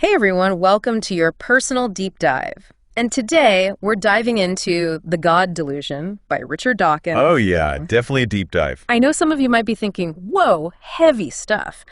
Hey everyone, welcome to your personal deep dive. And today we're diving into The God Delusion by Richard Dawkins. Oh yeah, definitely a deep dive. I know some of you might be thinking, whoa, heavy stuff.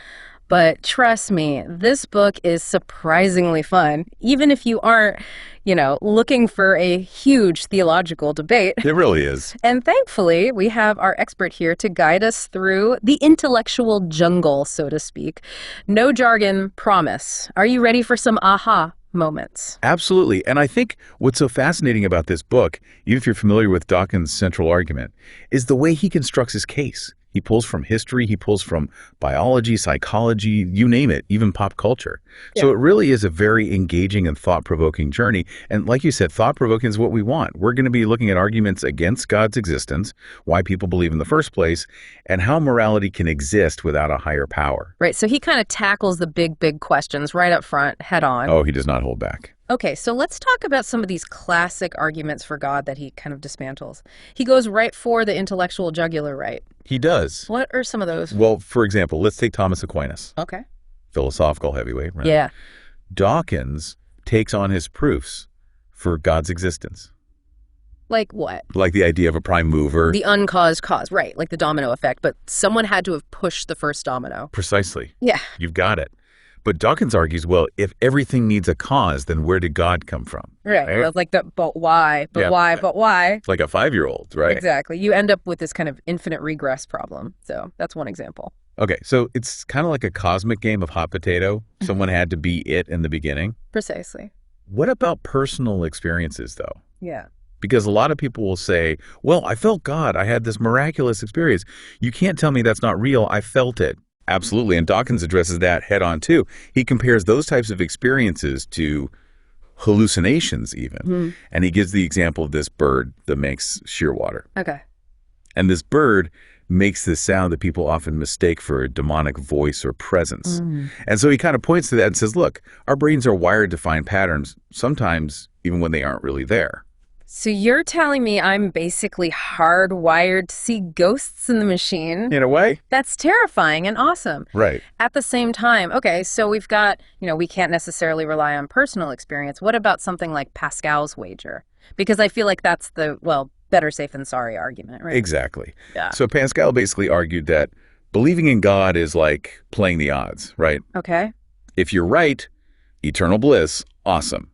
But trust me, this book is surprisingly fun, even if you aren't, looking for a huge theological debate. It really is. And thankfully, we have our expert here to guide us through the intellectual jungle, so to speak. No jargon, promise. Are you ready for some aha moments? Absolutely. And I think what's so fascinating about this book, even if you're familiar with Dawkins' central argument, is the way he constructs his case. He pulls from history, he pulls from biology, psychology, you name it, even pop culture. Yeah. So it really is a very engaging and thought-provoking journey. And like you said, thought-provoking is what we want. We're going to be looking at arguments against God's existence, why people believe in the first place, and how morality can exist without a higher power. Right, so he kind of tackles the big questions right up front, head on. Oh, he does not hold back. Okay, so let's talk about some of these classic arguments for God that he kind of dismantles. He goes right for the intellectual jugular, right? He does. What are some of those? Well, for example, let's take Thomas Aquinas. Okay. Philosophical heavyweight, right? Yeah. Dawkins takes on his proofs for God's existence. Like what? Like the idea of a prime mover. The uncaused cause, right, like the domino effect, but someone had to have pushed the first domino. Precisely. Yeah. You've got it. But Dawkins argues, well, if everything needs a cause, then where did God come from? Right. Well, like the but why, but Yeah. why, but why? It's like a 5-year-old, right? Exactly. You end up with this kind of infinite regress problem. So that's one example. Okay, so it's kind of like a cosmic game of hot potato. Someone had to be it in the beginning. Precisely. What about personal experiences, though? Yeah. Because a lot of people will say, well, I felt God. I had this miraculous experience. You can't tell me that's not real. I felt it. Absolutely. And Dawkins addresses that head on, too. He compares those types of experiences to hallucinations, even. Mm-hmm. And he gives the example of this bird that makes shearwater. Okay. And this bird makes this sound that people often mistake for a demonic voice or presence. And so he kind of points to that and says, look, our brains are wired to find patterns, sometimes even when they aren't really there. So you're telling me I'm basically hardwired to see ghosts in the machine? In a way. That's terrifying and awesome. Right. At the same time, okay, so we've got, we can't necessarily rely on personal experience. What about something like Pascal's wager? Because I feel like that's the, better safe than sorry argument, right? Exactly. Yeah. So Pascal basically argued that believing in God is like playing the odds, right? Okay. If you're right, eternal bliss, awesome.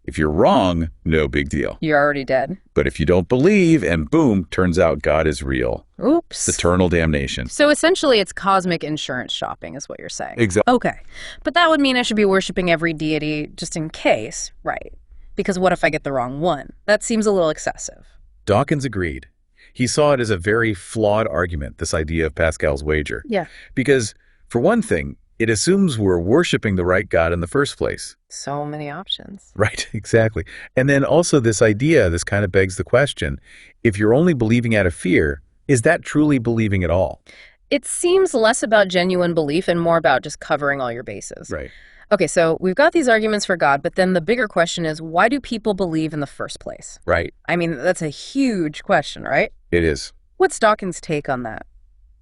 If you're wrong, no big deal. You're already dead. But if you don't believe and boom, turns out God is real. Oops. It's eternal damnation. So essentially it's cosmic insurance shopping is what you're saying. Exactly. Okay. But that would mean I should be worshiping every deity just in case, right? Because what if I get the wrong one? That seems a little excessive. Dawkins agreed. He saw it as a very flawed argument, this idea of Pascal's wager. Yeah. Because, for one thing, it assumes we're worshiping the right God in the first place. So many options. Right, exactly. And then also this idea, this kind of begs the question, if you're only believing out of fear, is that truly believing at all? It seems less about genuine belief and more about just covering all your bases. Right. Okay, so we've got these arguments for God, but then the bigger question is, why do people believe in the first place? Right. I mean, that's a huge question, right? It is. What's Dawkins' take on that?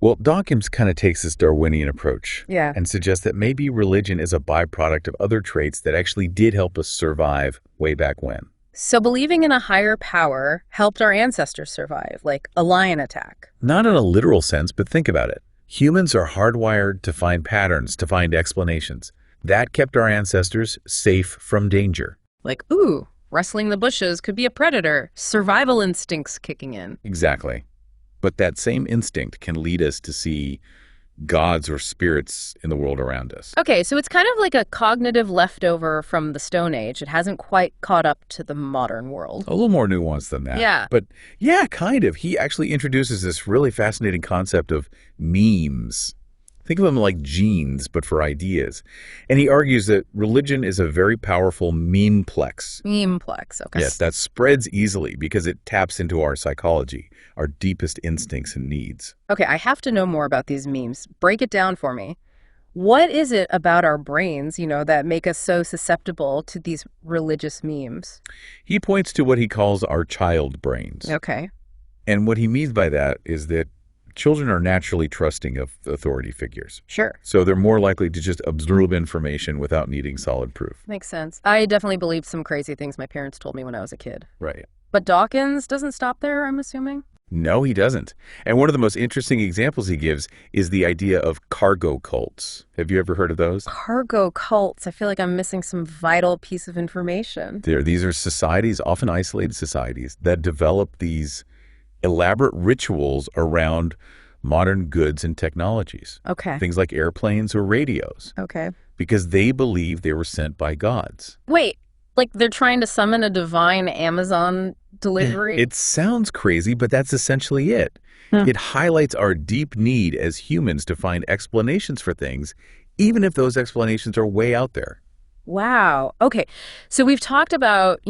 Well, Dawkins kind of takes this Darwinian approach. Yeah. And suggests that maybe religion is a byproduct of other traits that actually did help us survive way back when. So believing in a higher power helped our ancestors survive, like a lion attack. Not in a literal sense, but think about it. Humans are hardwired to find patterns, to find explanations. That kept our ancestors safe from danger. Like, ooh, rustling the bushes could be a predator. Survival instincts kicking in. Exactly. But that same instinct can lead us to see gods or spirits in the world around us. Okay, so it's kind of like a cognitive leftover from the Stone Age. It hasn't quite caught up to the modern world. A little more nuanced than that. Yeah. But yeah, kind of. He actually introduces this really fascinating concept of memes. Think of them like genes, but for ideas. And he argues that religion is a very powerful memeplex. Memeplex, okay. Yes, that spreads easily because it taps into our psychology, our deepest instincts and needs. Okay, I have to know more about these memes. Break it down for me. What is it about our brains, that make us so susceptible to these religious memes? He points to what he calls our child brains. Okay. And what he means by that is that Children are naturally trusting of authority figures. Sure. So they're more likely to just absorb information without needing solid proof. Makes sense. I definitely believed some crazy things my parents told me when I was a kid. Right. But Dawkins doesn't stop there, I'm assuming? No, he doesn't. And one of the most interesting examples he gives is the idea of cargo cults. Have you ever heard of those? Cargo cults. I feel like I'm missing some vital piece of information. These are societies, often isolated societies, that develop these elaborate rituals around modern goods and technologies. Okay. Things like airplanes or radios. Okay. Because they believe they were sent by gods. Wait, like they're trying to summon a divine Amazon delivery? It sounds crazy, but that's essentially it. It highlights our deep need as humans to find explanations for things, even if those explanations are way out there. Wow. Okay. So we've talked about,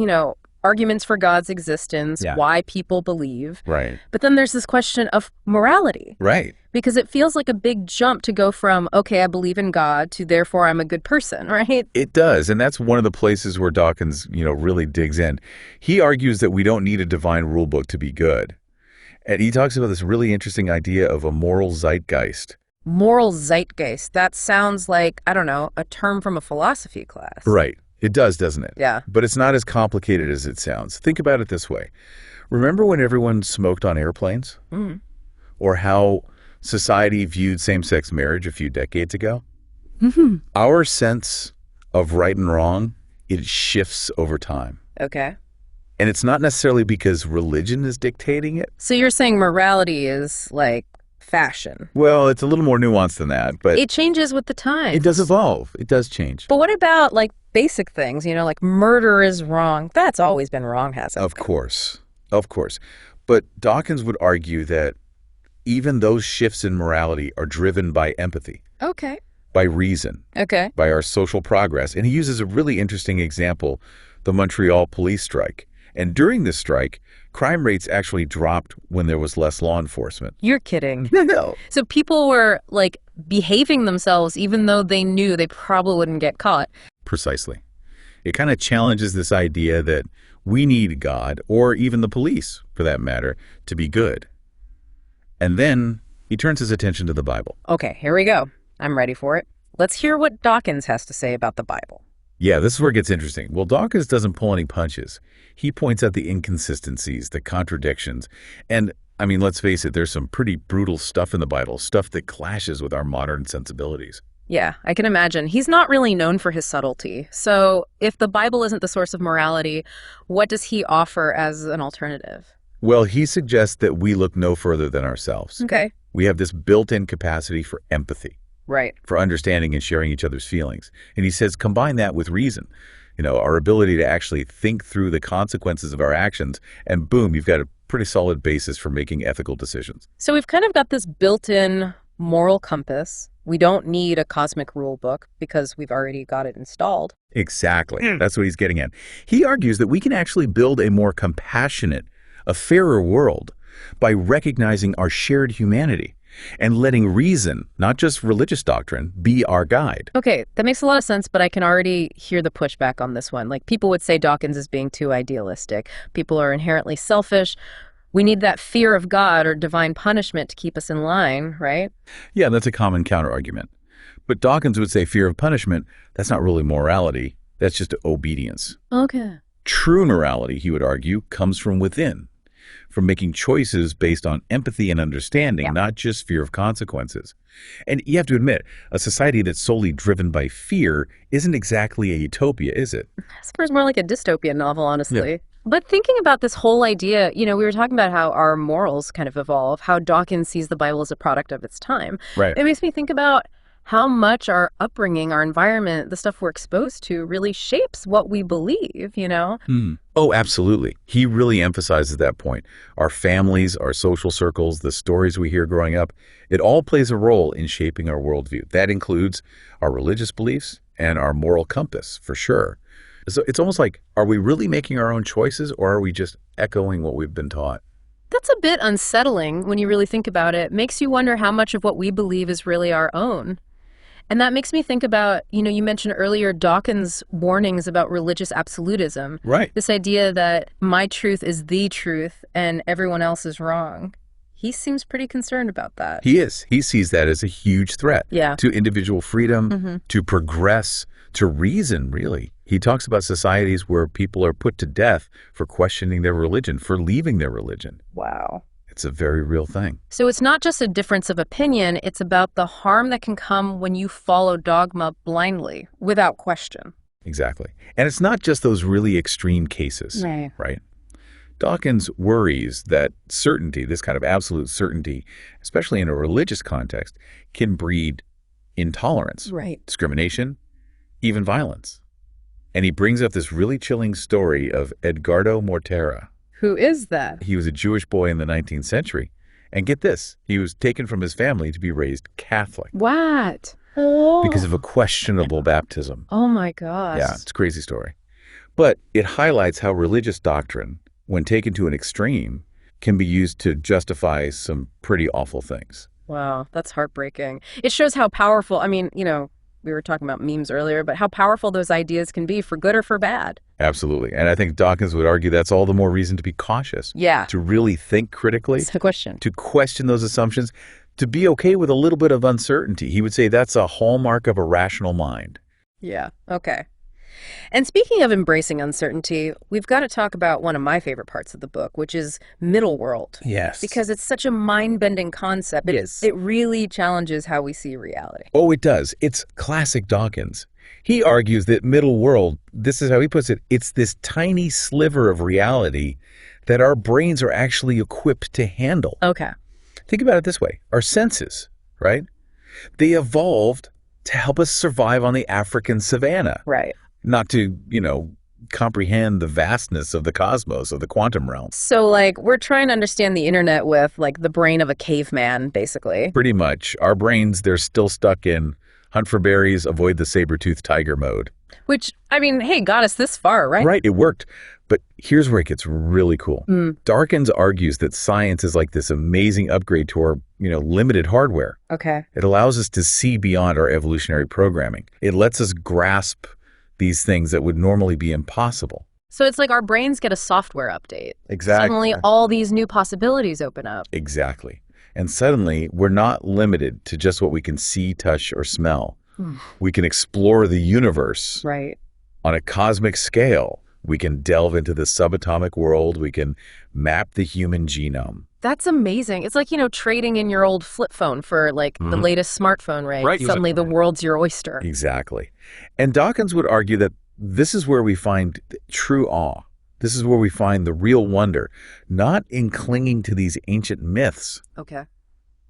arguments for God's existence, Yeah. why people believe. Right. But then there's this question of morality. Right. Because it feels like a big jump to go from, okay, I believe in God to therefore I'm a good person, right? It does, and that's one of the places where Dawkins, really digs in. He argues that we don't need a divine rule book to be good. And he talks about this really interesting idea of a moral zeitgeist. Moral zeitgeist. That sounds like, I don't know, a term from a philosophy class. Right. It does, doesn't it? Yeah. But it's not as complicated as it sounds. Think about it this way. Remember when everyone smoked on airplanes? Mm. Or how society viewed same-sex marriage a few decades ago? Mm-hmm. Our sense of right and wrong, it shifts over time. Okay. And it's not necessarily because religion is dictating it. So you're saying morality is like fashion. Well, it's a little more nuanced than that, but It changes with the times. it does evolve. It does change. But what about like basic things, like murder is wrong? That's always been wrong, hasn't it? Of course. Of course. But Dawkins would argue that even those shifts in morality are driven by empathy, Okay. by reason, Okay. by our social progress. And he uses a really interesting example, the Montreal police strike. And during this strike, crime rates actually dropped when there was less law enforcement. You're kidding. No. So people were like behaving themselves even though they knew they probably wouldn't get caught. Precisely. It kind of challenges this idea that we need God, or even the police, for that matter, to be good. And then he turns his attention to the Bible. Okay, here we go. I'm ready for it. Let's hear what Dawkins has to say about the Bible. Yeah, this is where it gets interesting. Well, Dawkins doesn't pull any punches. He points out the inconsistencies, the contradictions. And, let's face it, there's some pretty brutal stuff in the Bible, stuff that clashes with our modern sensibilities. Yeah, I can imagine. He's not really known for his subtlety. So if the Bible isn't the source of morality, what does he offer as an alternative? Well, he suggests that we look no further than ourselves. Okay. We have this built-in capacity for empathy, Right. for understanding and sharing each other's feelings. And he says, combine that with reason, our ability to actually think through the consequences of our actions, and boom, you've got a pretty solid basis for making ethical decisions. So we've kind of got this built-in moral compass. We don't need a cosmic rule book because we've already got it installed. Exactly. That's what he's getting at. He argues that we can actually build a more compassionate, a fairer world by recognizing our shared humanity and letting reason, not just religious doctrine, be our guide. Okay, that makes a lot of sense, but I can already hear the pushback on this one. Like, people would say Dawkins is being too idealistic. People are inherently selfish. We need that fear of God or divine punishment to keep us in line, right? Yeah, that's a common counterargument. But Dawkins would say fear of punishment, that's not really morality. That's just obedience. Okay. True morality, he would argue, comes from within, from making choices based on empathy and understanding, not just fear of consequences. And you have to admit, a society that's solely driven by fear isn't exactly a utopia, is it? This more like a dystopian novel, honestly. Yeah. But thinking about this whole idea, we were talking about how our morals kind of evolve, how Dawkins sees the Bible as a product of its time. Right. It makes me think about how much our upbringing, our environment, the stuff we're exposed to really shapes what we believe, Oh, absolutely. He really emphasizes that point. Our families, our social circles, the stories we hear growing up, it all plays a role in shaping our worldview. That includes our religious beliefs and our moral compass, for sure. So it's almost like, are we really making our own choices, or are we just echoing what we've been taught? That's a bit unsettling when you really think about it. Makes you wonder how much of what we believe is really our own. And that makes me think about, you mentioned earlier Dawkins' warnings about religious absolutism. Right. This idea that my truth is the truth and everyone else is wrong. He seems pretty concerned about that. He is. He sees that as a huge threat Yeah. to individual freedom, to progress, to reason, really. He talks about societies where people are put to death for questioning their religion, for leaving their religion. Wow. It's a very real thing. So it's not just a difference of opinion, it's about the harm that can come when you follow dogma blindly, without question. Exactly. And it's not just those really extreme cases, right? Dawkins worries that certainty, this kind of absolute certainty, especially in a religious context, can breed intolerance, Right. discrimination, even violence. And he brings up this really chilling story of Edgardo Mortera. Who is that? He was a Jewish boy in the 19th century. And get this, he was taken from his family to be raised Catholic What? because of a questionable baptism. Oh my gosh. Yeah, it's a crazy story. But it highlights how religious doctrine, when taken to an extreme, can be used to justify some pretty awful things. Wow, that's heartbreaking. It shows how powerful, I mean, we were talking about memes earlier, but how powerful those ideas can be for good or for bad. Absolutely. And I think Dawkins would argue that's all the more reason to be cautious. Yeah. To really think critically. That's the question. To question those assumptions. To be okay with a little bit of uncertainty. He would say that's a hallmark of a rational mind. Yeah, okay. And speaking of embracing uncertainty, we've got to talk about one of my favorite parts of the book, which is middle world. Yes. Because it's such a mind-bending concept. It is. It really challenges how we see reality. Oh, it does. It's classic Dawkins. He argues that middle world, this is how he puts it, it's this tiny sliver of reality that our brains are actually equipped to handle. Okay. Think about it this way. Our senses, right? They evolved to help us survive on the African savanna. Right. Not to, comprehend the vastness of the cosmos, of the quantum realm. So, we're trying to understand the internet with, the brain of a caveman, basically. Pretty much. Our brains, they're still stuck in hunt for berries, avoid the saber-toothed tiger mode. Which, hey, got us this far, right? Right, it worked. But here's where it gets really cool. Dawkins argues that science is like this amazing upgrade to our, limited hardware. Okay. It allows us to see beyond our evolutionary programming. It lets us grasp these things that would normally be impossible. So it's like our brains get a software update. Exactly. Suddenly, all these new possibilities open up. Exactly. And suddenly, we're not limited to just what we can see, touch, or smell. We can explore the universe Right. on a cosmic scale. We can delve into the subatomic world. We can map the human genome. That's amazing. It's like, trading in your old flip phone for the latest smartphone, right? Right. Suddenly the world's your oyster. Exactly. And Dawkins would argue that this is where we find true awe. This is where we find the real wonder, not in clinging to these ancient myths, Okay.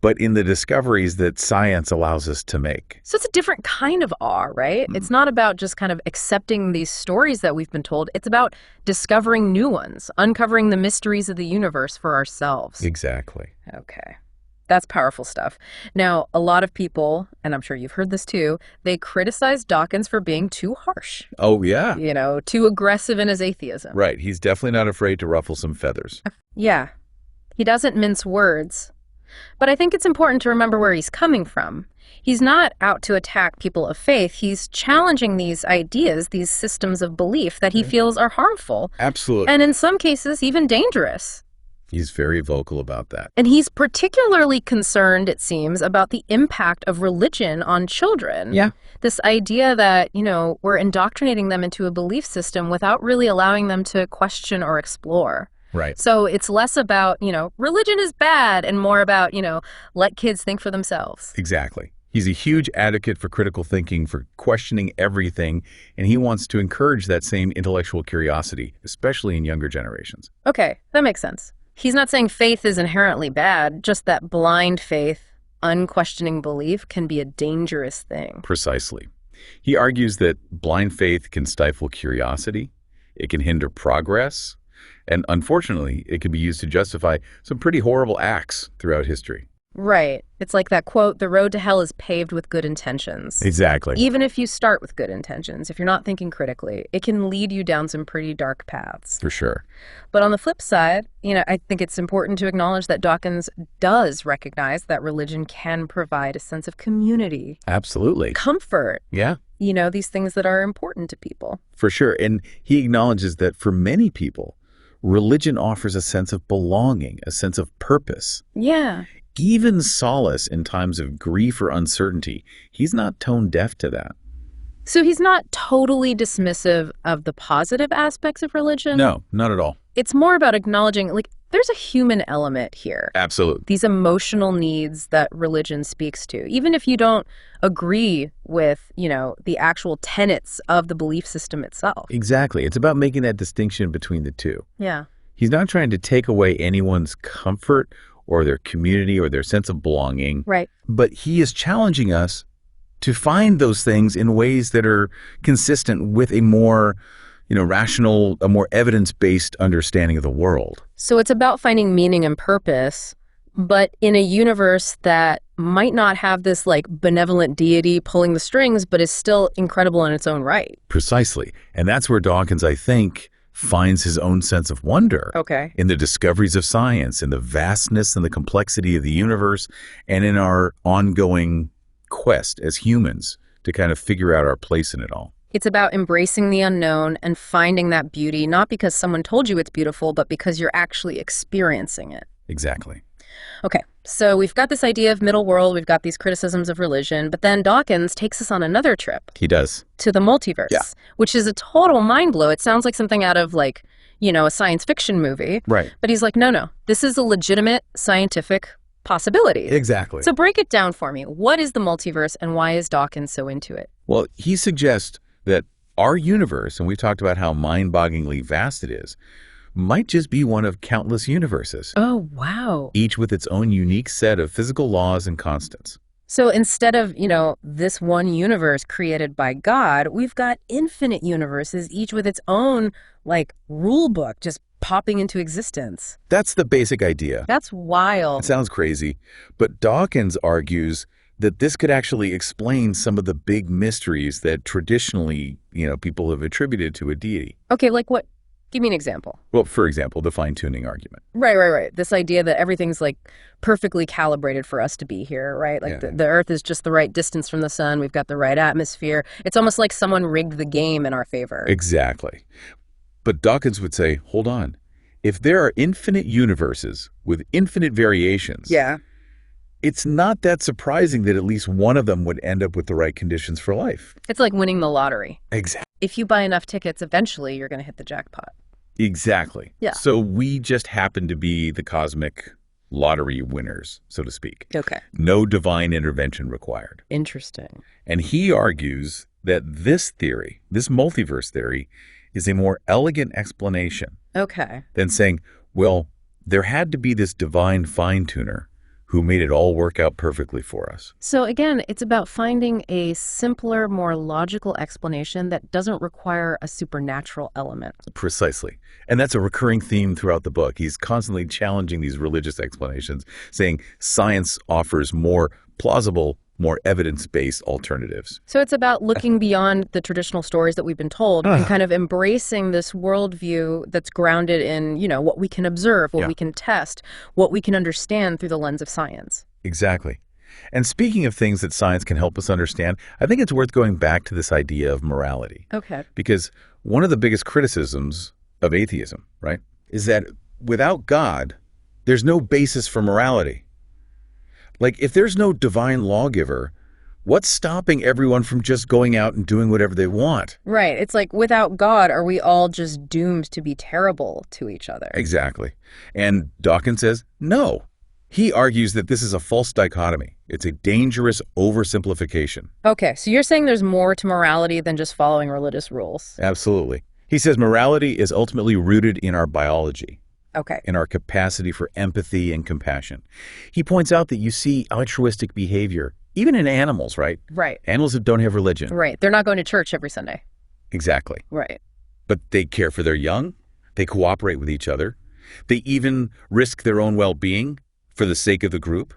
but in the discoveries that science allows us to make. So it's a different kind of awe, right? It's not about just kind of accepting these stories that we've been told. It's about discovering new ones, uncovering the mysteries of the universe for ourselves. Exactly. Okay. That's powerful stuff. Now, a lot of people, and I'm sure you've heard this too, they criticize Dawkins for being too harsh, Oh, yeah. too aggressive in his atheism. Right. He's definitely not afraid to ruffle some feathers. Yeah. He doesn't mince words. But I think it's important to remember where he's coming from. He's not out to attack people of faith. He's challenging these ideas, these systems of belief that he feels are harmful. Absolutely. And in some cases, even dangerous. He's very vocal about that. And he's particularly concerned, it seems, about the impact of religion on children. Yeah. This idea that, we're indoctrinating them into a belief system without really allowing them to question or explore. Right. So it's less about, religion is bad and more about, let kids think for themselves. Exactly. He's a huge advocate for critical thinking, for questioning everything, and he wants to encourage that same intellectual curiosity, especially in younger generations. Okay, that makes sense. He's not saying faith is inherently bad, just that blind faith, unquestioning belief can be a dangerous thing. Precisely. He argues that blind faith can stifle curiosity, it can hinder progress, and unfortunately, it can be used to justify some pretty horrible acts throughout history. Right. It's like that quote, the road to hell is paved with good intentions. Exactly. Even if you start with good intentions, if you're not thinking critically, it can lead you down some pretty dark paths. For sure. But on the flip side, I think it's important to acknowledge that Dawkins does recognize that religion can provide a sense of community, Absolutely. comfort, Yeah. these things that are important to people. For sure. And he acknowledges that for many people, Religion offers a sense of belonging, a sense of purpose, Yeah. even solace in times of grief or uncertainty. He's not tone deaf to that. So he's not totally dismissive of the positive aspects of religion. No, not at all. It's more about acknowledging, like, there's a human element here. Absolutely. These emotional needs that religion speaks to. Even if you don't agree with, the actual tenets of the belief system itself. Exactly. It's about making that distinction between the two. Yeah. He's not trying to take away anyone's comfort or their community or their sense of belonging. Right. But he is challenging us to find those things in ways that are consistent with a more, rational, a more evidence-based understanding of the world. So it's about finding meaning and purpose, but in a universe that might not have this like benevolent deity pulling the strings, but is still incredible in its own right. Precisely. And that's where Dawkins, I think, finds his own sense of wonder. Okay. In the discoveries of science, in the vastness and the complexity of the universe, and in our ongoing quest as humans to kind of figure out our place in it all. It's about embracing the unknown and finding that beauty, not because someone told you it's beautiful, but because you're actually experiencing it. Exactly. Okay, so we've got this idea of middle world, we've got these criticisms of religion, but then Dawkins takes us on another trip. He does. To the multiverse, Yeah. which is a total mind blow. It sounds like something out of like, a science fiction movie. Right. But he's like, no, this is a legitimate scientific possibility. Exactly. So break it down for me. What is the multiverse and why is Dawkins so into it? Well, he suggests that our universe, and we talked about how mind-bogglingly vast it is, might just be one of countless universes, Oh, wow. each with its own unique set of physical laws and constants. So instead of, this one universe created by God, we've got infinite universes, each with its own, like, rule book just popping into existence. That's the basic idea. That's wild. It sounds crazy, but Dawkins argues that this could actually explain some of the big mysteries that traditionally, people have attributed to a deity. Okay, like what? Give me an example. Well, for example, the fine-tuning argument. Right. This idea that everything's like perfectly calibrated for us to be here, right? Like Yeah. the Earth is just the right distance from the sun. We've got the right atmosphere. It's almost like someone rigged the game in our favor. Exactly. But Dawkins would say, hold on. If there are infinite universes with infinite variations, Yeah. it's not that surprising that at least one of them would end up with the right conditions for life. It's like winning the lottery. Exactly. If you buy enough tickets, eventually you're going to hit the jackpot. Exactly. Yeah. So we just happen to be the cosmic lottery winners, so to speak. Okay. No divine intervention required. Interesting. And he argues that this theory, this multiverse theory, is a more elegant explanation Okay. than saying, well, there had to be this divine fine-tuner who made it all work out perfectly for us. So again, it's about finding a simpler, more logical explanation that doesn't require a supernatural element. Precisely. And that's a recurring theme throughout the book. He's constantly challenging these religious explanations, saying science offers more plausible, more evidence-based alternatives. So it's about looking beyond the traditional stories that we've been told and kind of embracing this worldview that's grounded in, what we can observe, what Yeah. we can test, what we can understand through the lens of science. Exactly. And speaking of things that science can help us understand, I think it's worth going back to this idea of morality. Okay. Because one of the biggest criticisms of atheism, right, is that without God, there's no basis for morality. Like, if there's no divine lawgiver, what's stopping everyone from just going out and doing whatever they want? Right. It's like without God, are we all just doomed to be terrible to each other? Exactly. And Dawkins says, no. He argues that this is a false dichotomy. It's a dangerous oversimplification. Okay, so you're saying there's more to morality than just following religious rules. Absolutely. He says morality is ultimately rooted in our biology, Okay. in our capacity for empathy and compassion. He points out that you see altruistic behavior, even in animals, right? Right. Animals that don't have religion. Right. They're not going to church every Sunday. Exactly. Right. But they care for their young. They cooperate with each other. They even risk their own well-being for the sake of the group.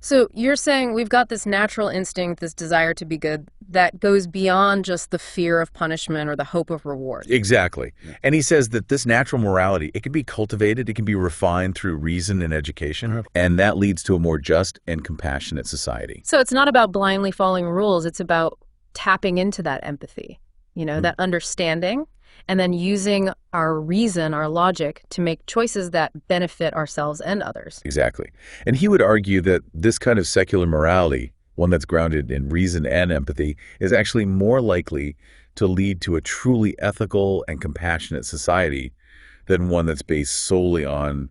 So you're saying we've got this natural instinct, this desire to be good, that goes beyond just the fear of punishment or the hope of reward. Exactly. And he says that this natural morality, it can be cultivated, it can be refined through reason and education, and that leads to a more just and compassionate society. So it's not about blindly following rules. It's about tapping into that empathy, that understanding. and then using our reason, our logic, to make choices that benefit ourselves and others. Exactly. And he would argue that this kind of secular morality, one that's grounded in reason and empathy, is actually more likely to lead to a truly ethical and compassionate society than one that's based solely on,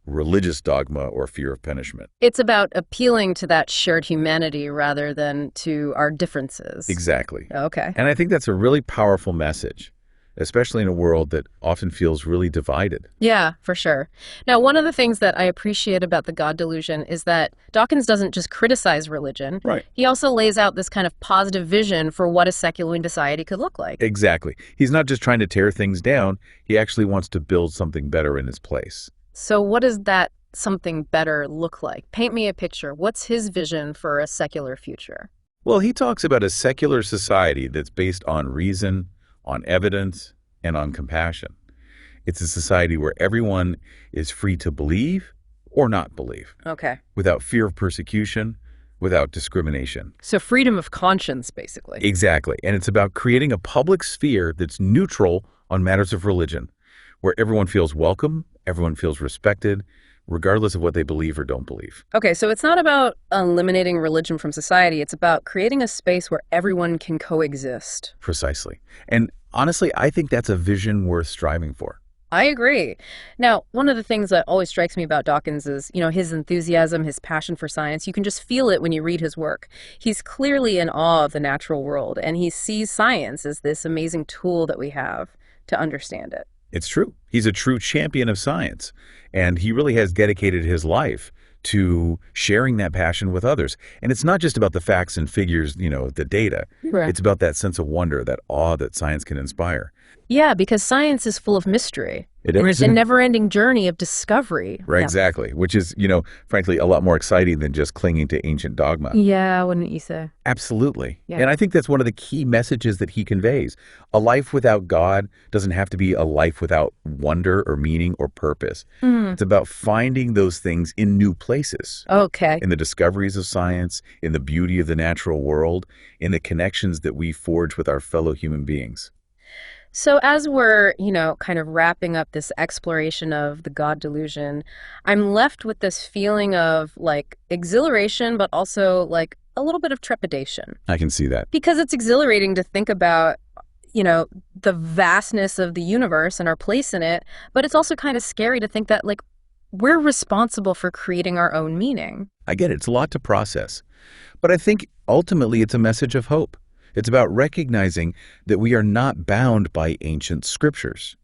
religious dogma or fear of punishment. It's about appealing to that shared humanity rather than to our differences. Exactly. Okay. And I think that's a really powerful message, especially in a world that often feels really divided. Yeah, for sure. Now, one of the things that I appreciate about the God Delusion is that Dawkins doesn't just criticize religion. Right. He also lays out this kind of positive vision for what a secular society could look like. Exactly. He's not just trying to tear things down. He actually wants to build something better in its place. So what does that something better look like? Paint me a picture. What's his vision for a secular future? Well, he talks about a secular society that's based on reason, on evidence, and on compassion. It's a society where everyone is free to believe or not believe, Okay. without fear of persecution, without discrimination. So freedom of conscience, basically. Exactly. And it's about creating a public sphere that's neutral on matters of religion, where everyone feels welcome, everyone feels respected, regardless of what they believe or don't believe. Okay, so it's not about eliminating religion from society. It's about creating a space where everyone can coexist. Precisely. And honestly, I think that's a vision worth striving for. I agree. Now, one of the things that always strikes me about Dawkins is, his enthusiasm, his passion for science. You can just feel it when you read his work. He's clearly in awe of the natural world, and he sees science as this amazing tool that we have to understand it. It's true. He's a true champion of science, and he really has dedicated his life to sharing that passion with others. And it's not just about the facts and figures, the data. Right. It's about that sense of wonder, that awe that science can inspire. Yeah, because science is full of mystery. It And is. it's a never-ending journey of discovery. Right, Yeah. exactly, which is, frankly, a lot more exciting than just clinging to ancient dogma. Yeah, wouldn't you say? Absolutely. Yeah. And I think that's one of the key messages that he conveys. A life without God doesn't have to be a life without wonder or meaning or purpose. It's about finding those things in new places, Okay. in the discoveries of science, in the beauty of the natural world, in the connections that we forge with our fellow human beings. So as we're, kind of wrapping up this exploration of the God delusion, I'm left with this feeling of exhilaration, but also a little bit of trepidation. I can see that. Because it's exhilarating to think about, the vastness of the universe and our place in it, but it's also kind of scary to think that we're responsible for creating our own meaning. I get it. It's a lot to process. But I think ultimately it's a message of hope. It's about recognizing that we are not bound by ancient scriptures.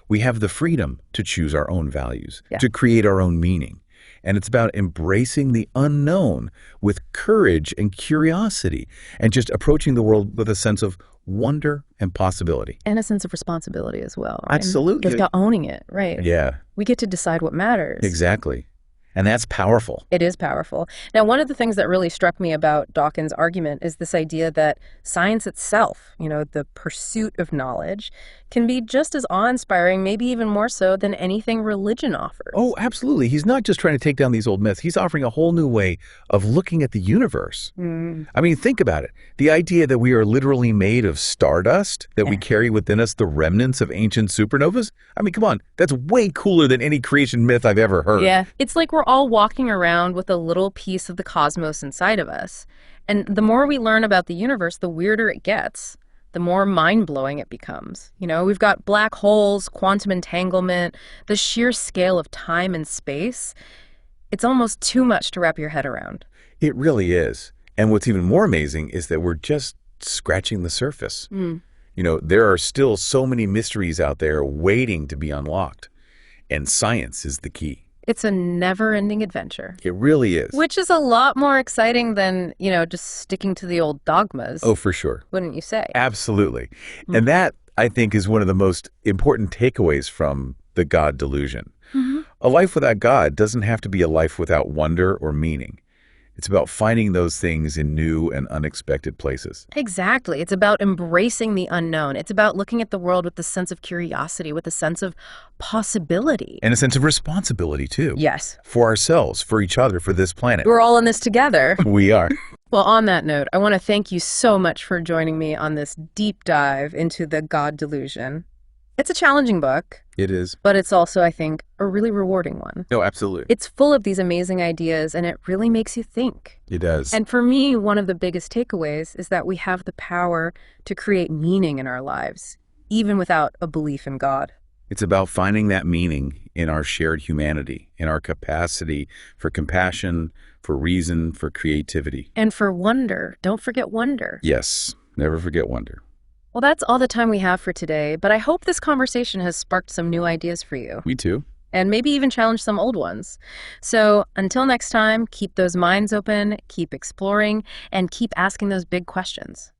We have the freedom to choose our own values, Yeah. to create our own meaning. And it's about embracing the unknown with courage and curiosity and just approaching the world with a sense of wonder and possibility. And a sense of responsibility as well. Right? Absolutely. It's about owning it, right? Yeah, We get to decide what matters. exactly. And that's powerful. It is powerful. Now, one of the things that really struck me about Dawkins' argument is this idea that science itself, the pursuit of knowledge, can be just as awe-inspiring, maybe even more so than anything religion offers. Oh, absolutely. He's not just trying to take down these old myths. He's offering a whole new way of looking at the universe. I mean, think about it. The idea that we are literally made of stardust, that we Yeah. carry within us the remnants of ancient supernovas. I mean, come on. That's way cooler than any creation myth I've ever heard. Yeah, it's like we're all walking around with a little piece of the cosmos inside of us. And the more we learn about the universe, the weirder it gets, the more mind-blowing it becomes. We've got black holes, quantum entanglement, the sheer scale of time and space. It's almost too much to wrap your head around. It really is. And what's even more amazing is that we're just scratching the surface. There are still so many mysteries out there waiting to be unlocked. And science is the key. It's a never-ending adventure. It really is. Which is a lot more exciting than, just sticking to the old dogmas, Oh, for sure. wouldn't you say? Absolutely. And that, I think, is one of the most important takeaways from the God delusion. A life without God doesn't have to be a life without wonder or meaning. It's about finding those things in new and unexpected places. Exactly. It's about embracing the unknown. It's about looking at the world with a sense of curiosity, with a sense of possibility. And a sense of responsibility, too. Yes. For ourselves, for each other, for this planet. We're all in this together. We are. Well, on that note, I want to thank you so much for joining me on this deep dive into the God delusion. It's a challenging book, It is. but it's also, I think, a really rewarding one. No, absolutely. It's full of these amazing ideas, and it really makes you think. It does. And for me, one of the biggest takeaways is that we have the power to create meaning in our lives, even without a belief in God. It's about finding that meaning in our shared humanity, in our capacity for compassion, for reason, for creativity. And for wonder, don't forget wonder. Yes, never forget wonder. Well, that's all the time we have for today, but I hope this conversation has sparked some new ideas for you, Me too. and maybe even challenged some old ones. So until next time, keep those minds open, keep exploring, and keep asking those big questions.